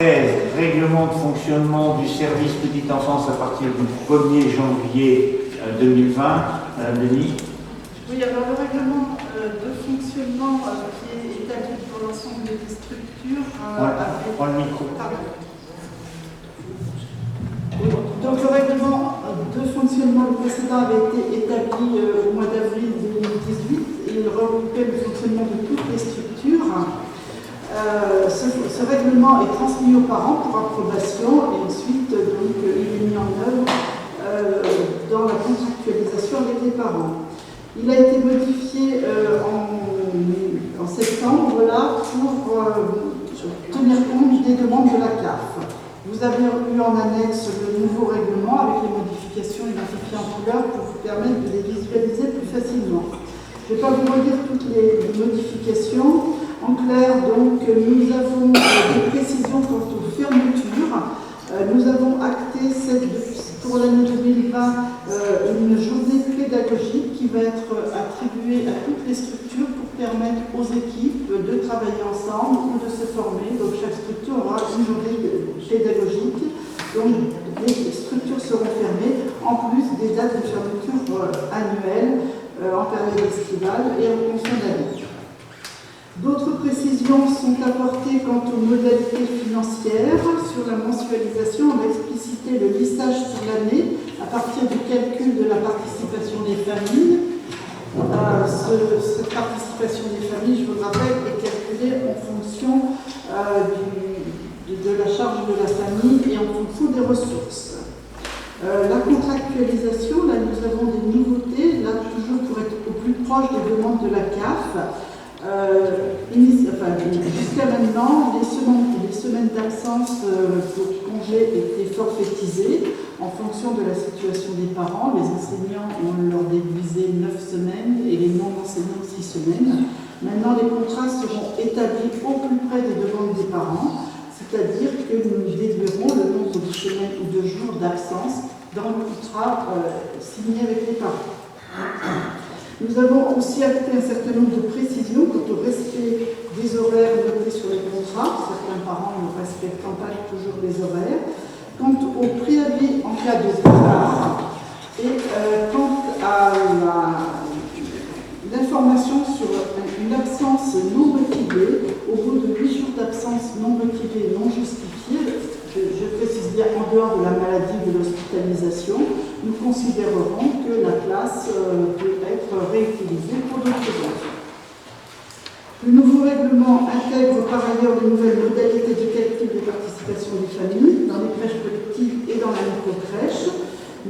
Règlement de fonctionnement du service petite enfance à partir du 1er janvier 2020. Madame Denis. Oui, alors le règlement de fonctionnement qui est établi pour l'ensemble des structures. Prends le micro. Donc le règlement de fonctionnement précédent avait été établi au mois d'avril 2018 et il regroupait le fonctionnement de toutes les structures. Ce règlement est transmis aux parents pour approbation et ensuite donc, il est mis en œuvre dans la contractualisation avec les parents. Il a été modifié en septembre là, pour tenir compte des demandes de la CAF. Vous avez eu en annexe le nouveau règlement avec les modifications identifiées en couleur pour vous permettre de les visualiser plus facilement. Je ne vais pas vous redire toutes les modifications. En clair, donc, nous avons des précisions quant aux fermetures. Nous avons acté pour l'année 2020 une journée pédagogique qui va être attribuée à toutes les structures pour permettre aux équipes de travailler ensemble ou de se former. Donc chaque structure aura une journée pédagogique. Donc les structures seront fermées en plus des dates de fermeture annuelles en période estivale et en fonction d'année. D'autres précisions sont apportées quant aux modalités financières. Sur la mensualisation, on a explicité le lissage sur l'année à partir du calcul de la participation des familles. Cette participation des familles, je vous le rappelle, est calculée en fonction de la charge de la famille et en fonction des ressources. La contractualisation, là nous avons des nouveautés, là toujours pour être au plus proche des demandes de la CAF. Jusqu'à maintenant, les semaines d'absence pour congé étaient forfaitisées en fonction de la situation des parents. Les enseignants, on leur déduisait 9 semaines et les non-enseignants 6 semaines. Maintenant, les contrats seront établis au plus près des demandes des parents, c'est-à-dire que nous déduirons le nombre de semaines ou de jours d'absence dans le contrat signé avec les parents. Nous avons aussi acté un certain nombre de précisions quant au respect des horaires notés sur les contrats, certains parents ne respectant pas toujours les horaires, quant au préavis en cas de départ et quant à l'information sur une absence non motivée au bout de 8 jours d'absence non motivée non justifiée. Je précise bien en dehors de la maladie de l'hospitalisation, nous considérerons que la classe peut être réutilisée pour d'autres enfants. Le nouveau règlement intègre par ailleurs de nouvelles modalités de calcul de participation des familles dans les crèches collectives et dans la micro-crèche,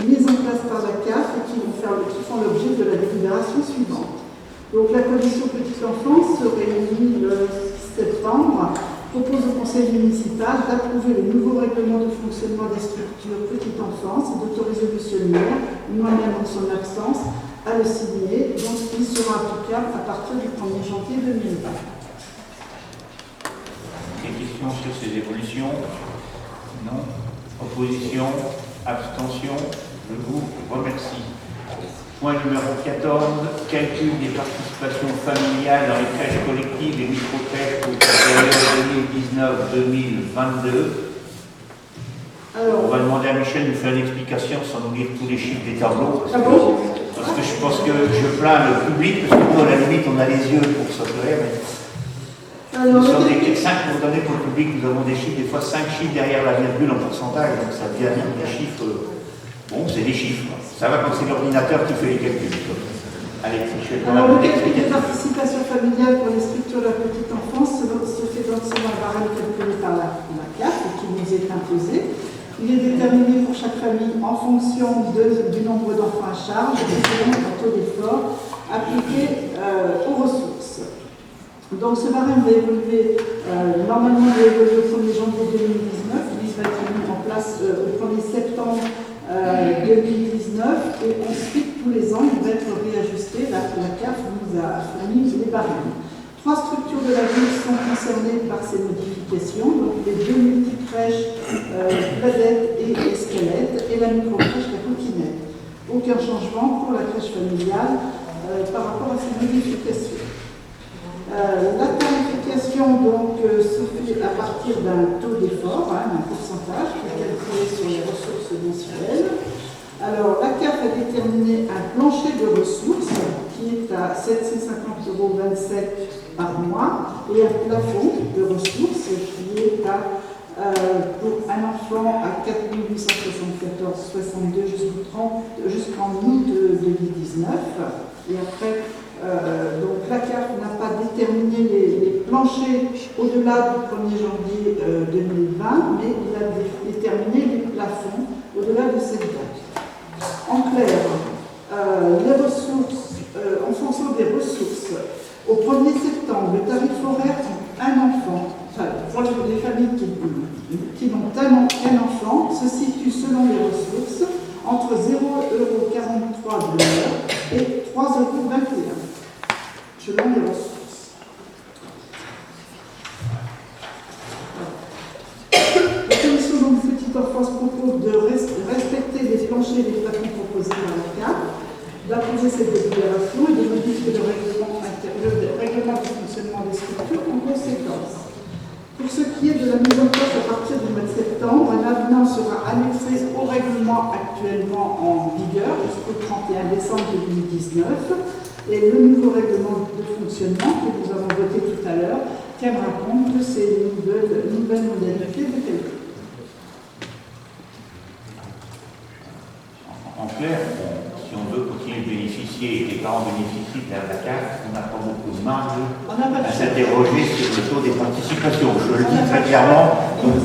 mises en place par la CAF et qui font l'objet de la délibération suivante. Donc la commission petite enfance se réunit le 6 septembre. Propose au conseil municipal d'approuver le nouveau règlement de fonctionnement des structures petite enfance et d'autoriser M. le maire, moi-même en son absence, à le signer, donc il sera applicable à partir du 1er janvier 2020. Des questions sur ces évolutions? Non. Opposition? Abstention? Je vous remercie. Point numéro 14, calcul des participations familiales dans les crèches collectives et micro-crèches pour la période 2019-2022. On va demander à Michel de nous faire une explication sans nous lire tous les chiffres des tableaux. Parce que je pense que je plains le public, parce que nous, à la limite, on a les yeux pour se faire. Nous sommes des 5 pour donner pour le public, nous avons des chiffres, des fois 5 chiffres derrière la virgule en pourcentage, donc ça devient des chiffres. Bon, c'est des chiffres. Ça va quand c'est l'ordinateur qui fait les calculs. Allez, Michel. Alors, le calcul des participations familiales pour les structures de la petite enfance se fait donc selon un barème calculé par la CAF qui nous est imposé. Il est déterminé pour chaque famille en fonction du nombre d'enfants à charge et selon le taux d'effort appliqué aux ressources. Donc, ce barème va évoluer, normalement, il va évoluer au 1er janvier 2019. Il va être mis en place au 1er septembre 2019 et ensuite tous les ans il va être réajusté. La CAF nous a fourni les barèmes. 3 structures de la ville sont concernées par ces modifications, donc les 2 multicrèches Pladette et Escalette et la micro-crèche La Coquinette. Aucun changement pour la crèche familiale par rapport à ces modifications. La tarification donc, se fait à partir d'un taux d'effort, un pourcentage qui est calculé sur les ressources mensuelles. Alors, la CAF a déterminé un plancher de ressources qui est à 750,27 € par mois et un plafond de ressources qui est à, pour un enfant à 4 874,62 jusqu'en août 2019. Et après, donc la CAF n'a pas déterminé les planchers au-delà du 1er janvier 2020, mais il a déterminé les plafonds au-delà de cette date. En clair, les ressources, en fonction des ressources, au 1er septembre, le tarif horaire pour un enfant, enfin, pour les familles qui n'ont qu'un enfant, se situe selon les ressources entre 0,43 € de l'heure et 3,21 € selon les ressources. La commission donc petite enfance propose de respecter les planchers et les plafonds proposés par la CAF, d'approuver cette délibération et de modifier le règlement de fonctionnement des structures en conséquence. Pour ce qui est de la mise en place à partir du mois de septembre, un avenant sera annexé au règlement actuellement en vigueur jusqu'au 31 décembre 2019 et le nouveau règlement de fonctionnement que nous avons voté tout à l'heure tiendra compte de ces nouvelles modalités de calcul. En clair, si on veut continuer de bénéficier et que les parents bénéficient de la CAF, on n'a pas beaucoup de marge à s'interroger sur le taux des participations. Je le dis très clairement. Donc,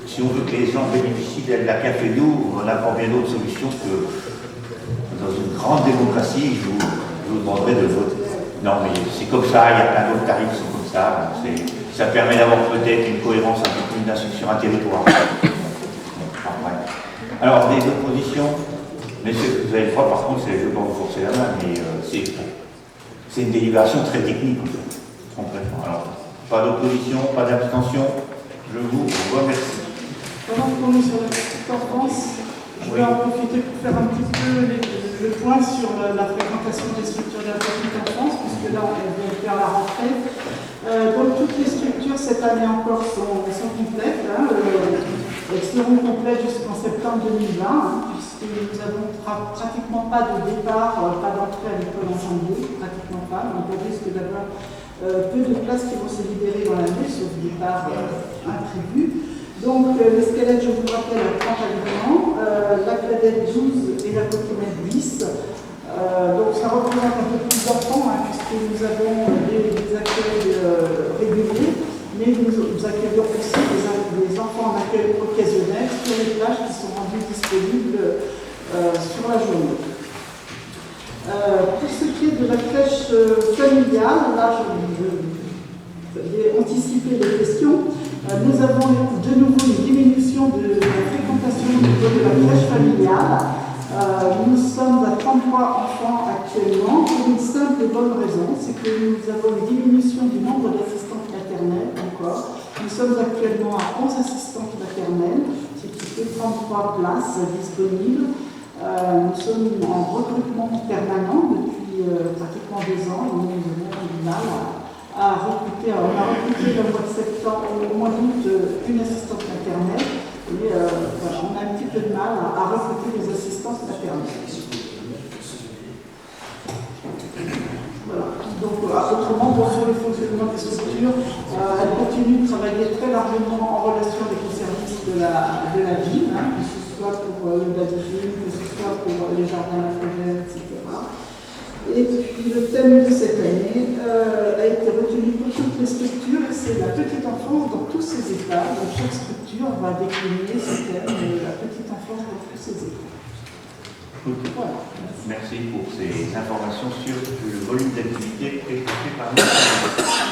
si on veut que les gens bénéficient de la CAF et nous, on n'a pas bien d'autre solution que dans une grande démocratie, je vous demanderai de voter. Non, mais c'est comme ça, il y a plein d'autres tarifs qui sont comme ça. Ça permet d'avoir peut-être une cohérence un peu plus sur un territoire. Alors, des oppositions, mais vous allez le voir, par contre, je ne vais pas vous forcer la main, mais c'est une délibération très technique, en fait, complètement. Alors, pas d'opposition, pas d'abstention, je vous remercie. Pendant qu'on est sur la petite enfance, je vais en profiter pour faire un petit peu le point sur la fréquentation des structures de la petite enfance, puisque là, on vient de faire la rentrée. Donc, toutes les structures, cette année encore, sont complètes. Elles seront complètes jusqu'en septembre 2020, puisque nous n'avons pratiquement pas de départ, pas d'entrée à l'école en janvier, pratiquement pas. Donc, on risque d'avoir peu de places qui vont se libérer dans l'année, sauf départ imprévu. Donc, le squelette, je vous rappelle, à 30 habitants, la cadette 12 et la coquinette 10. Donc, ça représente un peu plus d'enfants, puisque nous avons des accueils réguliers, mais nous accueillons aussi des enfants en accueil occasionnel sur les plages qui sont rendues disponibles sur la journée. Pour ce qui est de la crèche familiale, là, je vais anticiper les questions. Nous avons de nouveau une diminution de la fréquentation au niveau de la crèche familiale. Nous sommes à 33 enfants actuellement pour une simple et bonne raison, c'est que nous avons une diminution du nombre d'assistantes maternelles encore. Nous sommes actuellement à 11 assistantes maternelles, ce qui fait 33 places disponibles. Nous sommes en recrutement permanent depuis pratiquement 2 ans et nous avons du mal à recruter. On a recruté le mois de septembre, au mois d'août, une assistante maternelle, mais on a un petit peu de mal à recruter des assistantes maternelles. Voilà. Donc, autrement, sur le fonctionnement des structures, elles continuent de travailler très largement en relation avec les services de la ville, que ce soit pour le badifine, que ce soit pour les jardins d'affaires, etc. Et puis le thème de cette année a été retenu pour toutes les structures, c'est la petite enfance dans tous ses états. Donc chaque structure va décliner ce thème de la petite enfance dans tous ses états. Voilà. Merci pour ces informations sur le volume d'activité présenté par nous.